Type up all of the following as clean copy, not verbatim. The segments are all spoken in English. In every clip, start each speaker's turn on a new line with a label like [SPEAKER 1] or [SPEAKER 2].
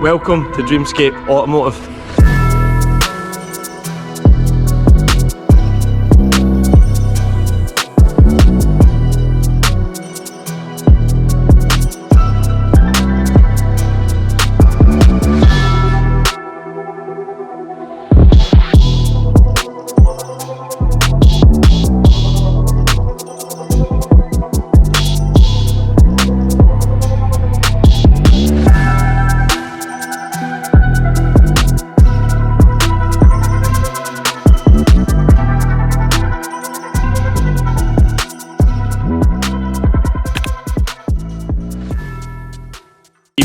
[SPEAKER 1] welcome to Dreamscape Automotive.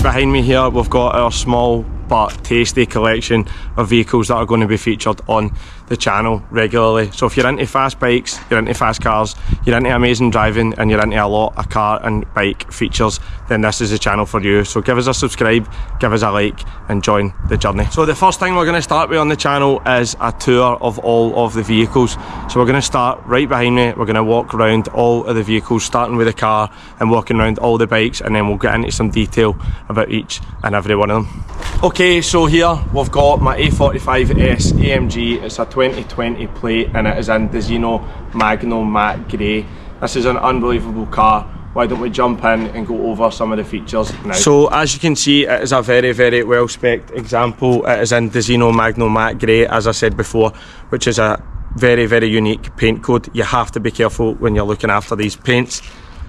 [SPEAKER 1] Behind me here we've got our small but tasty collection of vehicles that are going to be featured on the channel regularly. So if you're into fast bikes, you're into fast cars, you're into amazing driving and you're into a lot of car and bike features, then this is the channel for you. So give us a subscribe, give us a like and join the journey. So the first thing we're going to start with on the channel is a tour of all of the vehicles. So we're going to start right behind me. We're going to walk around all of the vehicles, starting with the car and walking around all the bikes, and then we'll get into some detail about each and every one of them. Okay, so here we've got my A45S AMG. It's a 2020 plate and it is in the Zeno Magno Matte Grey. This is an unbelievable car. Why don't we jump in and go over some of the features now? So as you can see, it is a very well spec'd example. It is in the Zeno Magno Matte Grey, as I said before, which is a very unique paint code. You have to be careful when you're looking after these paints.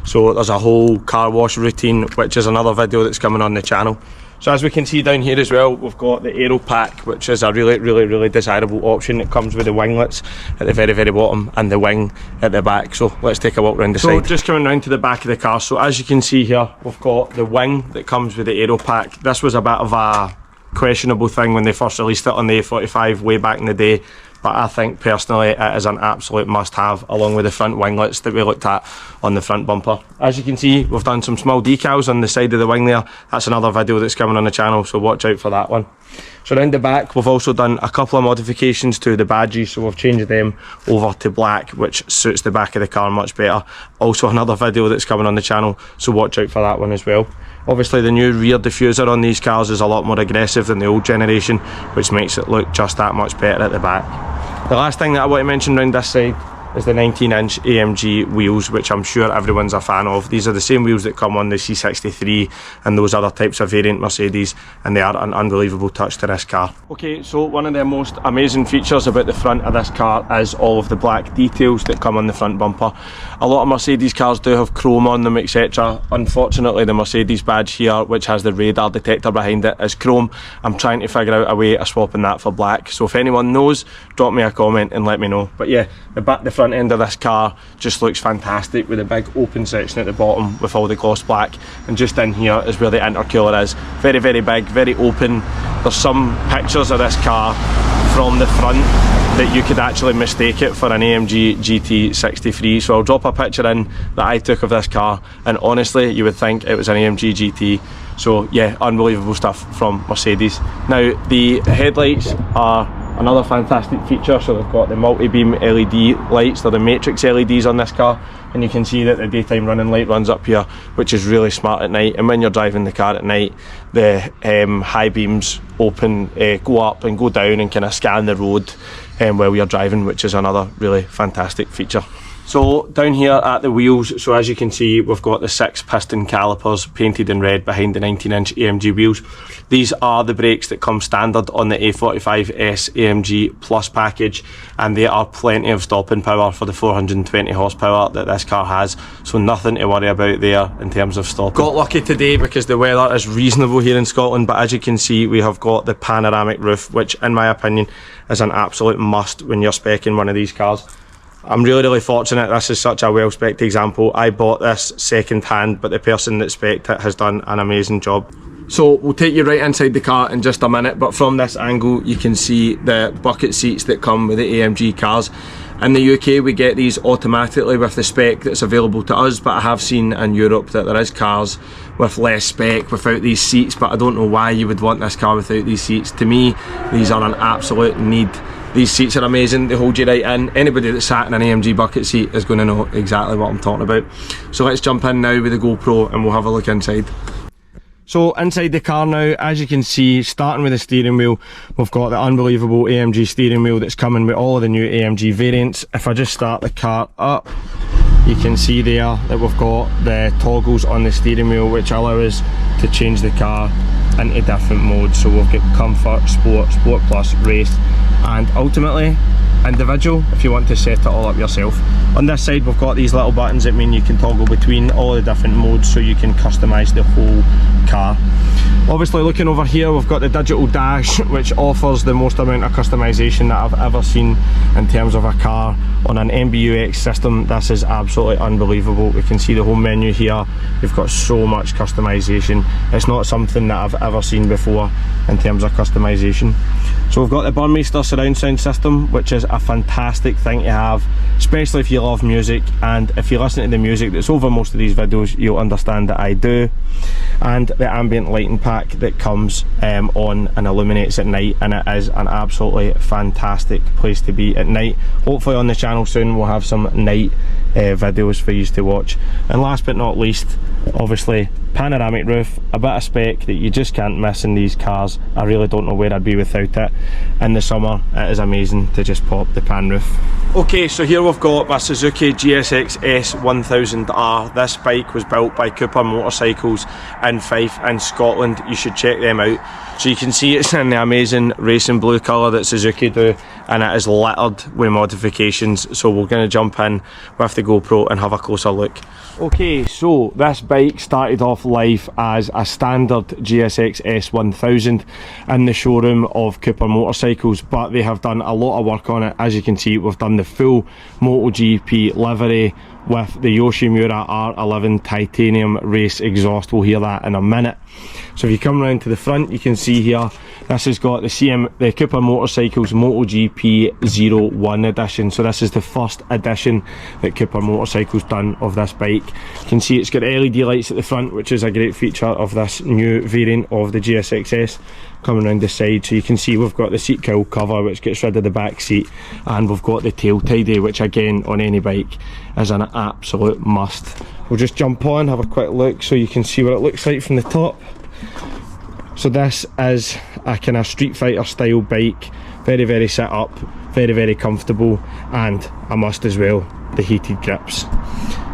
[SPEAKER 1] So there's a whole car wash routine, which is another video that's coming on the channel. So as we can see down here as well, we've got the aero pack, which is a really desirable option. It comes with the winglets at the very bottom and the wing at the back. So let's take a walk around the side. So just coming round to the back of the car, so as you can see here, we've got the wing that comes with the aero pack. This was a bit of a questionable thing when they first released it on the A45 way back in the day, but I think personally it is an absolute must-have, along with the front winglets that we looked at on the front bumper. As you can see, we've done some small decals on the side of the wing there. That's another video that's coming on the channel, so watch out for that one. So around the back, we've also done a couple of modifications to the badges, so we've changed them over to black, which suits the back of the car much better. Also another video that's coming on the channel, so watch out for that one as well. Obviously the new rear diffuser on these cars is a lot more aggressive than the old generation, which makes it look just that much better at the back. The last thing that I want to mention around this side is the 19-inch AMG wheels, which I'm sure everyone's a fan of. These are the same wheels that come on the C63 and those other types of variant Mercedes, and they are an unbelievable touch to this car. Okay, so one of the most amazing features about the front of this car is all of the black details that come on the front bumper. A lot of Mercedes cars do have chrome on them, etc. Unfortunately, the Mercedes badge here, which has the radar detector behind it, is chrome. I'm trying to figure out a way of swapping that for black, so if anyone knows, drop me a comment and let me know. But yeah, the front end of this car just looks fantastic, with a big open section at the bottom with all the gloss black, and just in here is where the intercooler is. Very big, very open. There's some pictures of this car from the front that you could actually mistake it for an AMG GT63, so I'll drop a picture in that I took of this car, and honestly you would think it was an AMG GT. So yeah, unbelievable stuff from Mercedes. Now the headlights are another fantastic feature. So they've got the multi-beam LED lights, they're the matrix LEDs on this car, and you can see that the daytime running light runs up here, which is really smart at night. And when you're driving the car at night, the high beams open, go up and go down and kind of scan the road while you're driving, which is another really fantastic feature. So down here at the wheels, so as you can see, we've got the 6 piston calipers painted in red behind the 19-inch AMG wheels. These are the brakes that come standard on the A45S AMG Plus package, and they are plenty of stopping power for the 420 horsepower that this car has, so nothing to worry about there in terms of stopping. Got lucky today because the weather is reasonable here in Scotland, but as you can see, we have got the panoramic roof, which in my opinion is an absolute must when you're speccing one of these cars. I'm really fortunate. This is such a well spec'd example. I bought this second hand, but the person that spec'd it has done an amazing job. So we'll take you right inside the car in just a minute, but from this angle you can see the bucket seats that come with the AMG cars. In the UK we get these automatically with the spec that's available to us, but I have seen in Europe that there is cars with less spec without these seats, but I don't know why you would want this car without these seats. To me, these are an absolute need. These seats are amazing, they hold you right in. Anybody that sat in an AMG bucket seat is going to know exactly what I'm talking about. So let's jump in now with the GoPro and we'll have a look inside. So inside the car now, as you can see, starting with the steering wheel, we've got the unbelievable AMG steering wheel that's coming with all of the new AMG variants. If I just start the car up, you can see there that we've got the toggles on the steering wheel which allow us to change the car into different modes. So we've got comfort, sport, sport plus, race, and ultimately individual if you want to set it all up yourself. On this side we've got these little buttons that mean you can toggle between all the different modes, so you can customise the whole car. Obviously looking over here we've got the digital dash, which offers the most amount of customisation that I've ever seen in terms of a car on an MBUX system. This is absolutely unbelievable. We can see the home menu here. You've got so much customisation. It's not something that I've ever seen before in terms of customisation. So we've got the Burmeister surround sound system, which is a fantastic thing to have, especially if you love music, and if you listen to the music that's over most of these videos, you'll understand that I do. And the ambient lighting pack that comes on and illuminates at night, and it is an absolutely fantastic place to be at night. Hopefully on the channel soon we'll have some night videos for you to watch. And last but not least, obviously panoramic roof, a bit of spec that you just can't miss in these cars. I really don't know where I'd be without it. In the summer it is amazing to just pop the pan roof. Okay, so here we've got my Suzuki GSX S1000R. This bike was built by Cooper Motorcycles in Fife in Scotland. You should check them out. So you can see it's in the amazing racing blue colour that Suzuki do, and it is littered with modifications. So we're going to jump in with the GoPro and have a closer look. Okay, so this bike started off life as a standard GSX S1000 in the showroom of Cooper Motorcycles, but they have done a lot of work on it. As you can see, we've done the full MotoGP livery with the Yoshimura R11 titanium race exhaust. We'll hear that in a minute. So if you come round to the front, you can see here this has got the Cooper Motorcycles MotoGP 01 edition. So this is the first edition that Cooper Motorcycles done of this bike. You can see it's got LED lights at the front, which is a great feature of this new variant of the GSX-S. Coming around the side, so you can see we've got the seat cowl cover which gets rid of the back seat, and we've got the tail tidy, which again on any bike is an absolute must. We'll just jump on, have a quick look so you can see what it looks like from the top. So this is a kind of Street Fighter style bike, very set up, very comfortable, and a must as well, the heated grips.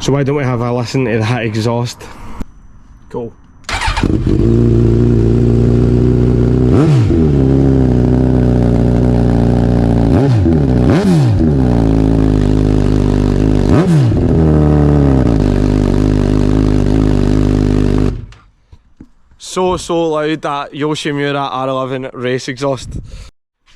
[SPEAKER 1] So why don't we have a listen to that exhaust? Go. So loud, that Yoshimura R11 race exhaust.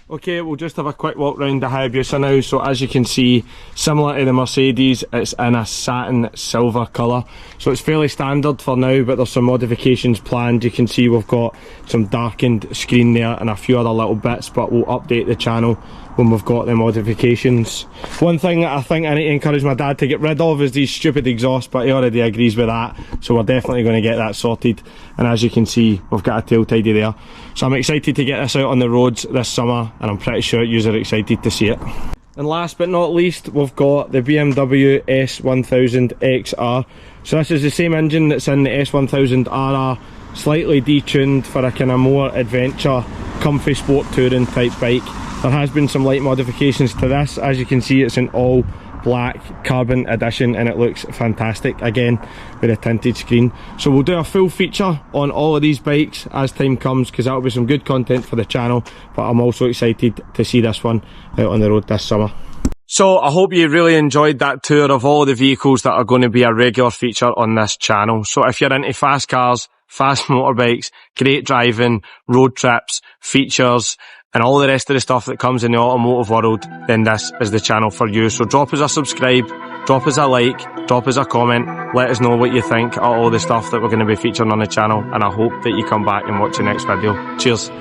[SPEAKER 1] Okay, we'll just have a quick walk around the Hayabusa now. So as you can see, similar to the Mercedes, it's in a satin silver colour. So it's fairly standard for now, but there's some modifications planned. You can see we've got some darkened screen there and a few other little bits, but we'll update the channel when we've got the modifications. One thing that I think I need to encourage my dad to get rid of is these stupid exhausts, but he already agrees with that, so we're definitely going to get that sorted. And as you can see, we've got a tail tidy there. So I'm excited to get this out on the roads this summer, and I'm pretty sure you're excited to see it. And last but not least, we've got the BMW S1000XR. So this is the same engine that's in the S1000RR, slightly detuned for a kind of more adventure, comfy sport touring type bike. There has been some light modifications to this. As you can see, it's an all black carbon edition and it looks fantastic, again with a tinted screen. So we'll do a full feature on all of these bikes as time comes, because that'll be some good content for the channel, but I'm also excited to see this one out on the road this summer. So I hope you really enjoyed that tour of all the vehicles that are going to be a regular feature on this channel. So if you're into fast cars, fast motorbikes, great driving, road trips, features, and all the rest of the stuff that comes in the automotive world, then this is the channel for you. So drop us a subscribe, drop us a like, drop us a comment, let us know what you think of all the stuff that we're going to be featuring on the channel, and I hope that you come back and watch the next video. Cheers.